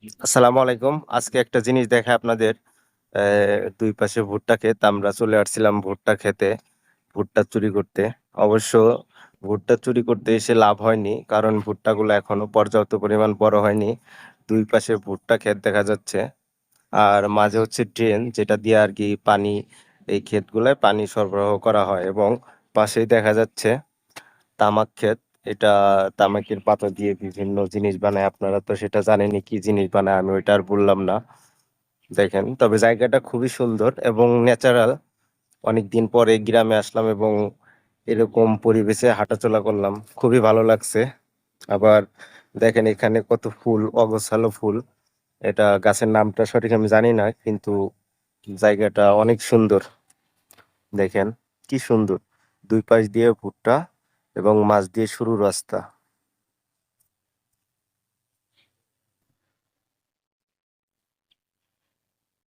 আসসালামু আলাইকুম। আজকে একটা জিনিস দেখাই আপনাদের। দুই পাশে ভুট্টা ক্ষেত। আমরা চলে আসছিলাম ভুট্টা খেতে, ভুট্টা চুরি করতে। অবশ্য ভুট্টা চুরি করতে এসে লাভ হয়নি। কারণ ভুট্টাগুলো এখনো পর্যাপ্ত পরিমাণ বড় হয়নি। দুই পাশে ভুট্টা ক্ষেত দেখা যাচ্ছে। আর মাঝে হচ্ছে ড্রেন যেটা দিয়ে আরকি পানি এই ক্ষেতগুলায় পানি সরবরাহ করা হয় এবং পাশেই দেখা যাচ্ছে তামাক ক্ষেত। এটা তামাকের পাতা দিয়ে বিভিন্ন জিনিস বানায়। আপনারা তো সেটা জানেনই কি জিনিস বানায়, আমি ওইটা আর বললাম না। দেখেন, তবে জায়গাটা খুবই সুন্দর এবং ন্যাচারাল। অনেকদিন পরে গ্রামে আসলাম এবং এরকম পরিবেশে হাঁটাচলা করলাম। খুবই ভালো লাগছে। আবার দেখেন এখানে কত ফুল, অগোছালো ফুল। এটা গাছের নামটা সঠিক আমি জানি না, কিন্তু জায়গাটা অনেক সুন্দর। দেখেন কি সুন্দর। দুই পাশ দিয়ে ভুট্টা এবং মাঝ দিয়ে সরু রাস্তা।